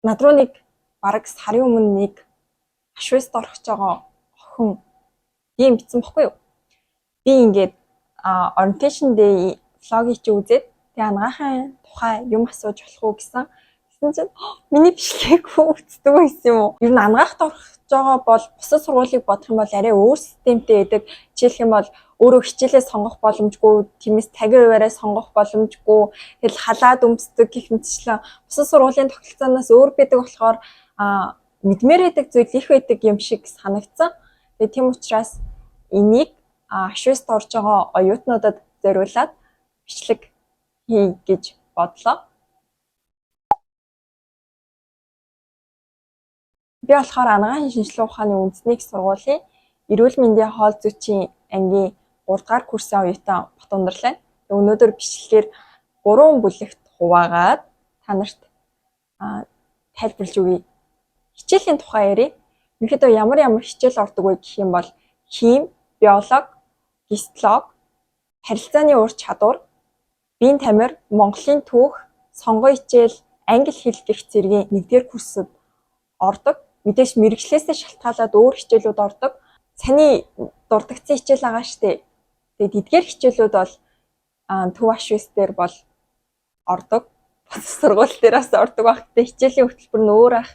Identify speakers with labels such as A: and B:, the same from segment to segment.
A: над руу нэг бараг сарын өмнө нэг хашвест орох гэж байгаа охин ийм бичсэн баггүй юу? Би ингээд orientation day vlog-ийг чи үзээд тэгээ анагаахын тухай юм асууж болох уу гэсэн. Гэсэн чинь миний бичлэгийг үздэг байсан юм уу? Ер нь анагаахт орох гэж байгаа бол бусад сургуулийг бодох юм бол арай өөр системтэй байдаг. Жишээлх юм бол өөрөө хичээлээ сонгох боломжгүй, тиймээс 50%-аараа сонгох боломжгүй. Тэгэл халаад өмсдөг гэх мэтчлэн бусад сургуулийн тогтолцооноос өөр байдаг болохоор мэдмээр байдаг зүйл их байдаг юм шиг санагдсан. Тэгээ тийм учраас энийг хашвест орж байгаа оюутнуудад зориулаад бичлэг хий гэж бодлоо. Би болохоор анагаахын шинжилгээ ухааны үндэсний сургуулийн эрүүл мэндийн хоол зүйчийн ангийн 3 дугаар курсын оюутан Батундрал. Өнөөдөр бичлэгээр 3 бүлэгт хуваагаад та нарт тайлбарлаж өгье. Хичээлийн тухай ярив. Ерөнхийдөө ямар хичээл ордог вэ гэх юм бол хим, биологи, гистологи, харилцааны ур чадвар, биеийн тамир, Монголын түүх, сонгон хичээл, англи хэл гэх зэргийн 1-р курсд ордог. Мэдээж мэргэжлээсээ шалтгаалаад өөр хичээлүүд ордог. Саний дурдгдсан хичээл байгаа штэ. Тэгээд эдгээр хичээлүүд бол төв хашвест дээр бол ордог. Сургууль дээрээс ордог байх. Тэгээд хичээлийн хөтөлбөр нь өөр ах.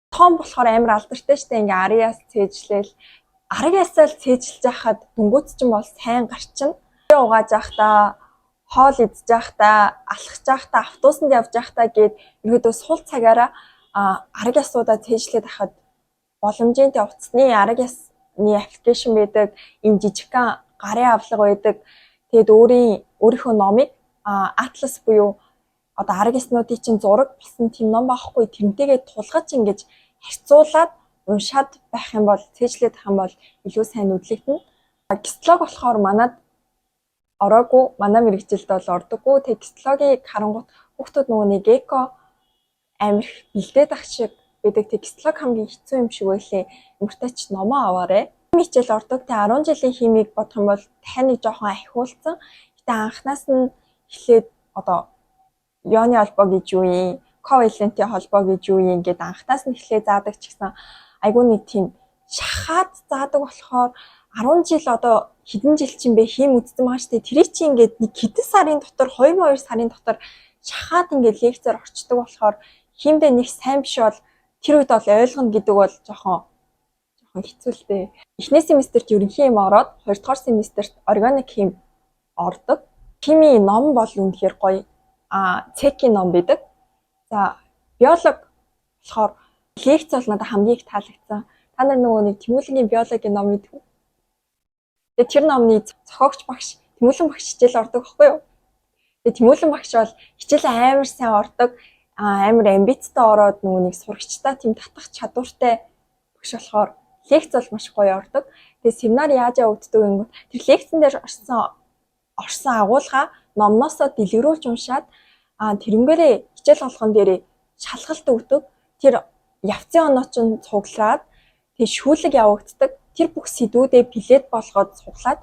A: Том болохоор амар алдартай штэ. Ингээ ариас цээжлээл. Аргиасаа л цээжилж яхад дүнгууц ч юм бол сайн гарчин. Угааж явахдаа хоол идж явахдаа, алхаж явахдаа, автобусанд явж явахдаа гээд ерөөдөө сул цагаараа аргиасуудаа цээжлээд хахад боломжтой утасны аргиасны аппликейшн байдаг, энэ жижигхан гарын авлага байдаг. Тэгээд өөрийнхөө номыг атлас буюу одоо аргиаснуудын чинь зураг болсон тийм ном байхгүй, тэрнтэйгээ тулгаж ингэж харьцуулаад уншаад байх юм бол цээжлээд авах юм бол илүү сайн үдлэгдэнэ. Гистологи болохоор манад ороогүй, манай мэрэгжилд бол ордоггүй. Тэгээ гистологийг харангуут хүүхдүүд нөгөө нэг эко амир бэлдээд ах шиг байдаг. Тэгээ гистолог хамгийн хэцүү юм шиг байлээ. Юмртайч номоо аваарэ. Хичээл ордог. Тэгээ 10 жилийн химийг бодох юм бол таны жоохон ахиулсан. Гэтэ анханаас нь эхлээд одоо ионы холбоо гэж юу юм, ковалентийн холбоо гэж юу юм ингээд анханаас нь эхлээд заадаг ч гэсэн айгүй нэг тийм шахаад заадаг болохоор 10 жил одоо хэдэн жил чинь бэ хим үзсэн байгаа шүү дээ. Тэр чинь ингээд нэг хэдэн сарын дотор 2 сарын дотор шахаад ингээд лекцээр орчдөг болохоор химдээ нэг сайн биш бол тэр үед бол ойлгоно гэдэг бол жоохон хэцүү л дээ. Эхний семестрт ерөнхий хим ороод 2 дугаар семестрт органик хим ордог. Химийн ном бол үнэхээр гоё. Цекийн ном байдаг. За биологи болохоор лекц бол надад хамгийн их таалагдсан. Та нар нөгөө нэг Тэмүүлэнгийн биологийн ном мэдв үү? Тэгээ тэр номны зохиогч багш Тэмүүлэн багш хичээл ордог байхгүй юу? Тэгээ Тэмүүлэн багш бол хичээл амар сайн ордог, амар амбицтай ороод нөгөө нэг сурагчтай тийм татах чадвартай багш болохоор лекц бол маш гоё ордог. Тэгээ семинар яаж явагддаг юм бэ? Тэр лекцэн дээр орсон агуулга номноосоо дэлгэрүүлж уншаад тэрнгээрээ хичээл болгон дээрээ шалгалт өгдөг. Тэр явцын оноо чинь цуглаад тэг шүүлэг явагддаг. Тэр бүх сэдвүүдээ плед болгоод цуглаад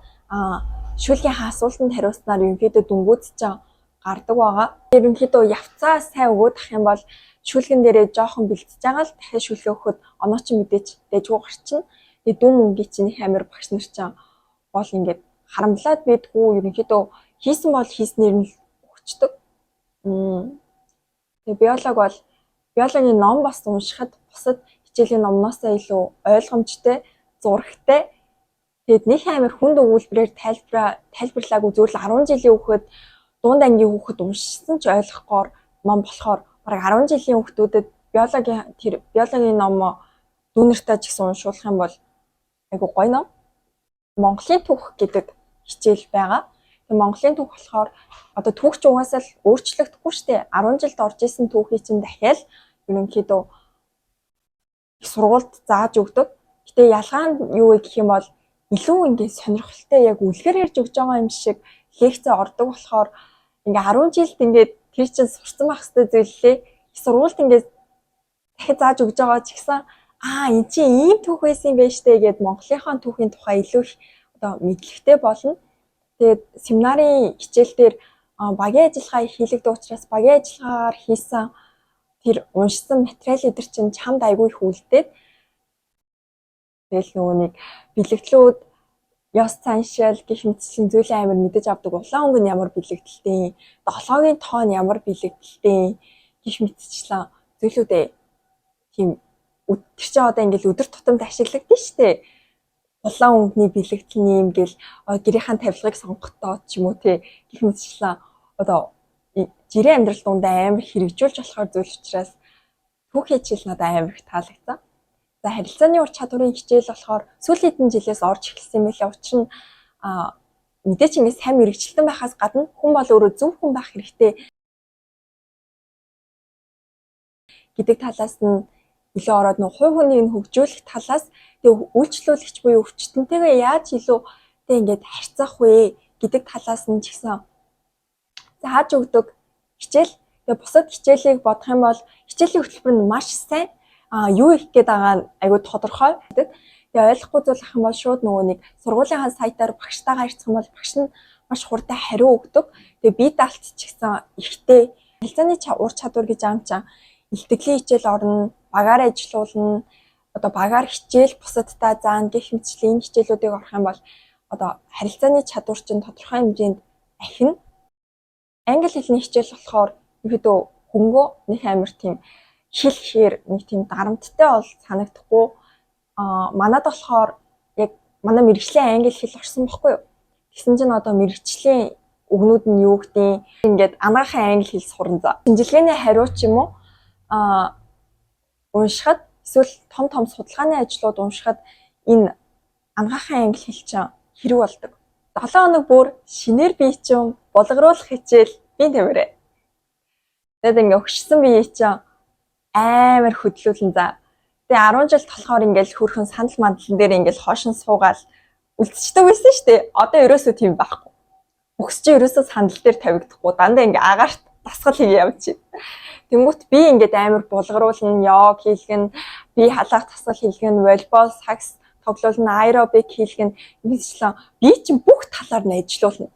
A: шүүлгийн асуултанд хариулснаар ерөнхийдөө дүнгууд чинь гардаг байгаа. Ерөнхийдөө явцаа сайн өгөөд ах юм бол шүүлгэн дээрээ жоохон бэлтэж байгаа л дахиад шүүлгээ өгөхөд оноо чинь мэдээж дэжгүй гарчна. Тэгээ дүн мөнгөний чинь их амир багш нар чинь бол ингээд харамлаад байдгүй ерөнхийдөө хийсэн бол хийснээр нь өгчдөг. Тэгээ биологийн ном бас уншихад бусад хичээлийн номноосоо илүү ойлгомжтой, зурагтай. Тэгээд нэг амир хүнд өгүүлбэрээр тайлбарлаагүй зүгээр л 10 жилийн хүүхэд дунд ангийн хүүхэд уншсан ч ойлгохоор ном болохоор бараг 10 жилийн хүүхдүүдэд биологийн ном дүүнэртэй ч гэсэн уншуулах юм бол айгу гоё ном. Монголын түүх гэдэг хичээл байгаа. Тэгээ Монголын түүх болохоор одоо түүхч угаасаа л өөрчлөгдөхгүй шүү дээ. 10 жилд орж исэн түүхийг чинь дахиад ерөнхийдөө их сургуульд зааж өгдөг. Гэтэ ялгаа нь юу вэ гэх юм бол илүү ингээд сонирхолтой яг үлгэр ярьж өгж байгаа юм шиг лекцээ ордог болохоор ингээ 10 жилд ингээд тэр чинь сурсан байх хэвээр зүйллээ. Их сургуульд ингээд дахиад зааж өгж байгаа ч гэсэн эн чинь ийм түүх байсан юм байна штэ гэд Монголынхаа түүхийн тухай илүү их одоо мэдлэгтэй болно. Тэгээд семинарын хичээл дээр багийн ажиллагаа хийлэгдэх учраас багийн ажиллагаар хийсэн тэр уншсан материал эдэр чинь чамд айгүй их үлдээд тэгэл нөгөө нэг бэлэгдлүүд ёс заншил гэх мэтчлийн зүйлийн амир мэдэж авдаг. Улаан өнгө нь ямар бэлэгдэлтэй, долоогийн тоон ямар бэлэгдэлтэй гэх мэтчлэн зүйлүүдээ тийм тэр чинь одоо ингээл өдөр тутамд ашиглагдаж штэ. Улаан өнгөний бэлэгдэл нь юм гэл гэрийнхэн тавилгыг сонгохдоо ч юм уу те гэх мэтчлэн одоо жирийн амьдрал дундаа амар хэрэгжүүлж болохоор зүйл учраас түүхий хичээл надад амар их таалагдсан. За харилцааны ур чадварын хичээл болохоор сүүлийн хэдэн жилээс орж эхэлсэн мэлээ. Учир нь мэдээч ингэ сайн мэрэгчлэн байхаас гадна хүн бол өөрөө зөв хүн байх хэрэгтэй гэдэг талаас нь илүү ороод нэг хувь хүнийг нь хөгжүүлэх талаас тэгээ үйлчлүүлэгч буюу өвчтөнтэйгээ яаж илүү тэг ингээд харьцах вэ гэдэг талаас нь ч гэсэн зааж өгдөг хичээл. Тэгээ бусад хичээлийг бодох юм бол хичээлийн хөтөлбөр нь маш сайн юу их гээд байгаа нь айгүй тодорхой. Тэгээ ойлгохгүй зүйл ах юм бол шууд нөгөө нэг сургуулийнхаа сайтаар багштайгаа харьцах юм бол багш нь маш хурдан хариу өгдөг. Тэгээ бие даалт ч гэсэн ихтэй харилцааны ур чадвар гэж аам чам илтгэлийн хичээл орно, багаар ажиллуулна, одоо багаар хичээл бусадтай заана гэх мэтчлийн энэ хичээлүүдийг орох юм бол одоо харилцааны чадвар чинь тодорхой хэмжээнд ахина. Англи хэлний хичээл болохоор ерөөдөө хөнгөө нэг амар тийм хэл хээр нэг тийм дарамттай бол санагдахгүй. Манад болохоор яг манай мэрэгжлийн англи хэл орсон байхгүй юу? Тэгсэн чинь одоо мэрэгжлийн үгнүүд нь юу гэдэг ингээд анагаахын англи хэл сурна за. Шинжилгээний хариу ч юм уу уншихад эсвэл том судалгааны ажлууд уншихад энэ анагаахын англи хэл чинь хэрэг болдог. 7 хоног бүр шинээр бие чинь булгаруулах хичээл би тэмэрээ. Тэгээд ингээ өгчсөн бие чинь амар хөдлүүлэн за. Тэгээ 10 жил толохоор ингээл хөрхөн санал мандлан дээр ингээл хоошин суугаал үлдчихдэг байсан шүү дээ. Одоо ерөөсөө тийм байхгүй. Өгс чи ерөөсөө санал дээр тавигдахгүй дандаа ингээ агаарт дасгал хийе явчих. Тэнгүүт би ингээд амар булгаруулна, йог хийлгэн, би халаах тасгал хийлгэн, волейбол, сакс тоглуулна, аэробик хийлгэн ингэжлэн би чинь бүх талаар нь ажиллуулна.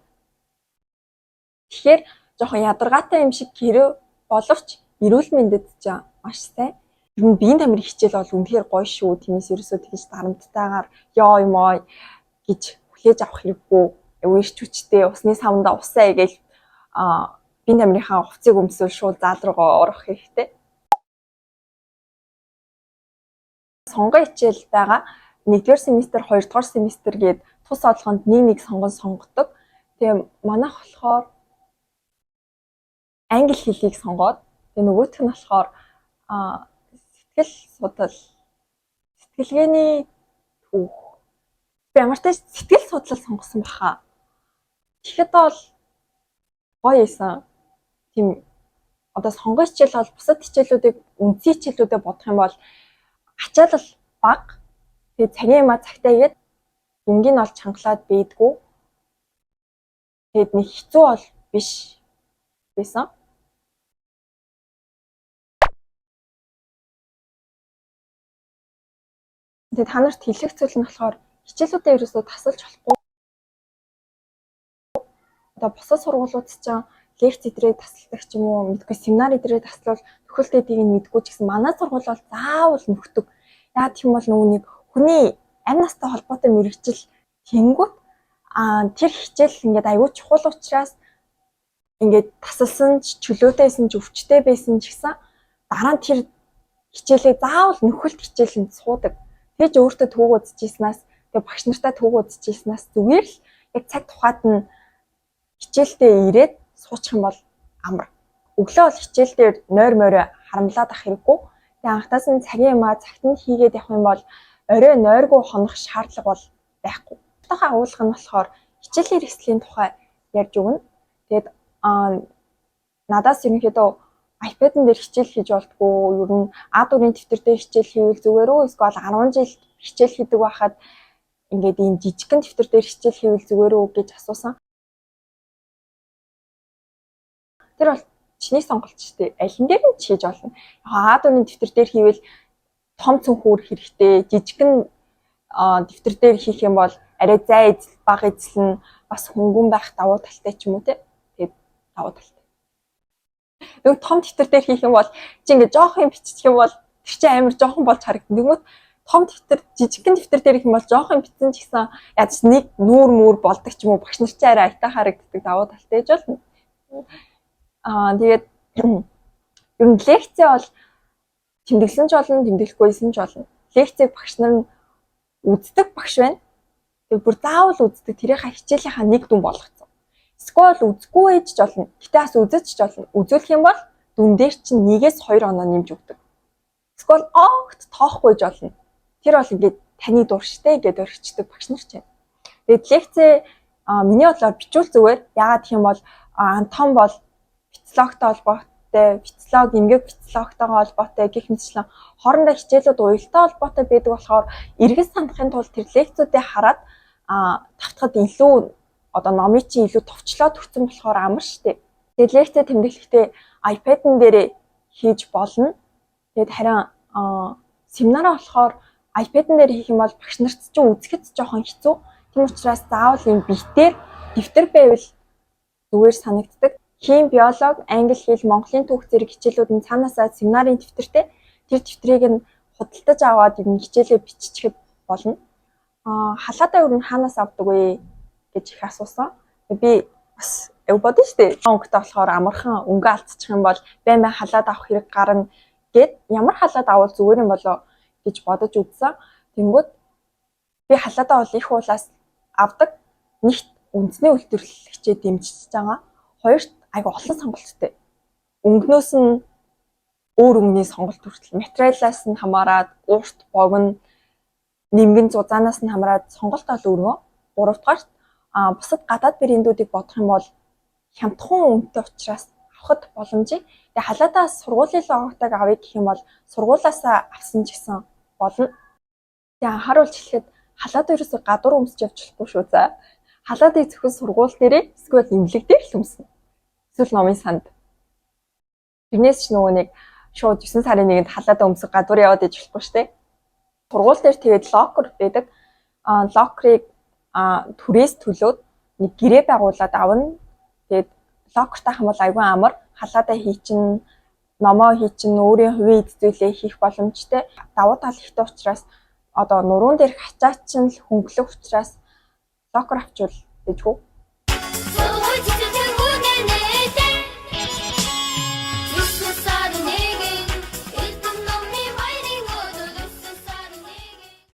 A: Тэгэхээр жоохон ядаргаатай юм шиг хэрэг боловч эрүүл мэндэд ч маш сайн. Ер нь биеийн тамирын хичээл бол үнэхээр гоё шүү. Тиймээс ерөөсөө тэгж дарамттайгаар ёо юм аа гэж хүлээж авах хэрэггүй. Өвөрч хүчтэй усны савнда усаа игээл биеийн тамирынхаа хувцсыг өмсөөл шууд заал руугаа орох хэрэгтэй. Сонгон хичээл байгаа. 1-р семестр, 2-р семестр гээд тус олгонд нэг сонгон сонгодог. Тэгээ манайх болохоор англи хэлийг сонгоод тэгээ нөгөөх нь болохоор сэтгэл судлал сэтгэлгээний түүх би ямар ч сэтгэл судлал сонгосон баха. Тэгэхэд бол гоё исэн. Тийм одоо сонгон хичээл бол бусад хичээлүүдийг үндсэн хичээлүүдэд бодох юм бол ачаалал бага. Тэгээ цагийн ма цагтаа игээд дүнгийн бол чангалаад бийдгүү. Тэгээд нэг хэцүү бол биш байсан. Тэгээд та нарт хэлэх зүйл нь болохоор хичээлүүдээ ерөөсөө тасалж болохгүй. Одоо бусад сургуулиуд чинь лекц эдрээ тасалдаг ч юм уу мэдгүй семинар эдрээ таслал төгөлт эдийг нь мэдгүй ч гэсэн манай сургууль бол заавал нөхдөг. Яа тийм бол нөгөө нэг хүний амь настай холбоотой мэрэгжил тэнгүүт тэр хичээл ингээд аюул чухал учраас ингээд тасалсан ч чөлөөтэйсэн ч өвчтэй байсан ч гэсэн дараа нь тэр хичээлээ заавал нөхөлт хичээлэнд суудаг. Тэгж өөртөө төвөг үзчихснаас тэгээ багш нартай төвөг үзчихснаас зүгээр л яг цаг тухайд нь хичээлдээ ирээд суучих юм бол амар. Өглөө бол хичээл дээр нойр морой харамлаад ах хэрэггүй. Тэгээ анхтаас нь цагийн юмаа цагт нь хийгээд явах юм бол орой нойргүй хонох шаардлага бол байхгүй. Тухайн агуулга нь болохоор хичээлийн хэрэгслийн тухай ярьж өгнө. Тэгээд надаас ерөнхийдөө iPad-ын дээр хичээл хийж болтгоо. Ер нь А4-ийн дэвтэр дээр хичээл хийвэл зүгээр үү? Эсвэл 10 жил хичээл хийдэг байхад ингээд ийм жижигхэн дэвтэр дээр хичээл хийвэл зүгээр үү гэж асуусан. Тэр бол чиний сонголт шүү дээ. Аль нь дээр нь хийж болно. А4-ийн дэвтэр дээр хийвэл том цүнхүүр хэрэгтэй. Жижигхэн дэвтэр дээр хийх юм бол арай зай бага эзлэн бас хөнгөн байх давуу талтай ч юм уу те. Тэгээд давуу талтай. Нэг том дэвтэр дээр хийх юм бол чи ингээд жоох юм бичих юм бол тэр чинь амар жоохон болж харагдана. Тэгмээд том дэвтэр, жижигхэн дэвтэр дээр их юм бол жоох юм бичсэн ч гэсэн яаж нэг нүүр мөр болдог ч юм уу, багш нар чи арай аятаа харагддаг давуу талтай гэж болно. Тэгээд ер нь лекцээ бол тэмдэглэсэн ч болно, тэмдэглэхгүйсэн ч болно. Лекцийг багш нар нь үздэг багш байна. Тэг бүр заавал үздэг тэрийнхаа хичээлийнхаа нэг дүн болгоцсон. Эсвэл үзгүй ээж ч болно. Гэтэ бас үзэж ч болно. Үзүүлэх юм бол дүн дээр чинь 1-2 оноо нэмж өгдөг. Эсвэл огт тоохгүй ч болно. Тэр бол ингээд таны дур штэ гэдээ өрчдөг багш нар ч байна. Тэгээд лекцээ миний бодлоор бичүүл зүгээр. Яагаад гэх юм бол том бол бицлогтой холбоотой, бицлог, эмгэг бицлогтойгоо холбоотой гэх мэтчлэн хоорондоо хичээлүүд уялдаа холбоотой байдаг болохоор эргэж санахын тулд тэр лекцүүдээ хараад тавтахад илүү одоо номыг чинь илүү товчлоод өгсөн болохоор амар штэ. Тэгээд лекцээ тэмдэглэхдээ iPad-н дээрээ хийж болно. Тэгээд харин семинараа болохоор iPad-н дээр хийх юм бол багш нарт чинь үзэхэд жоохон хэцүү. Тийм учраас заавал юм битээр дэвтэр байвал зүгээр санагддаг. Хим, биолог, англи хэл, монголын түүх зэрэг хичээлүүд нь цаанаасаа семинарын дэвтэртэй. Тэр дэвтрийг нь худалдаж аваад юм хичээлээ биччихэд болно. Халаатаа өөр нь хаанаас авдаг вэ гэж их асуусан. Би бас бодсон шүү дээ. Өнгөтэй болохоор амархан өнгө алдчих юм бол баймаа халаад авах хэрэг гарна гэд ямар халаад авал зүгээр юм болоо гэж бодож үзсэн. Тэнгүүд би халаатаа бол их уулаас авдаг. Нэгт үндэсний үйлдвэрлэгчээ дэмжиж байгаа. Хоёрт айгу олон сонголттой. Өнгнөөс нь өөр өнгөний сонголт хүртэл материалаас нь хамаарат, урт, богино, нэмгэн зузаанаас нь хамаарат сонголт ол өргөө. Гуравдугаарт бусад гадаад брэндүүдийг бодох юм бол хямдхан үнэтэй учраас авахд боломжийг. Тэгээ халаатаас сургуулийн логотойг авъя гэх юм бол сургуулаасаа авсан ч гэсэн болно. Тэгээ анхааруулж хэлэхэд халаат ерөөсө гадуур өмсөж явж болохгүй шүү за. Халаатыг зөвхөн сургууль дээрээ эсвэл имлэг дээр л өмснө. Эсвэл номын санд. Тэрнээс ч нөгөө нэг шууд 9 сарын 1-нд халаатаа өмсөх гадуур яваад иж болохгүй шүү дээ. Сургууль дээр тэгээд локер байдаг. Локерыг түрээс төлөөд нэг гэрээ байгуулад авна. Тэгээд локертай хамбал айгүй амар халаатаа хийчин, номоо хийчин, өөрийн хувийн эд зүйлээ хийх боломжтой. Давуу тал ихтэй учраас одоо нуруунд дээрх ачаач нь хөнгөлөх учраас локер авчвал дэжгүй.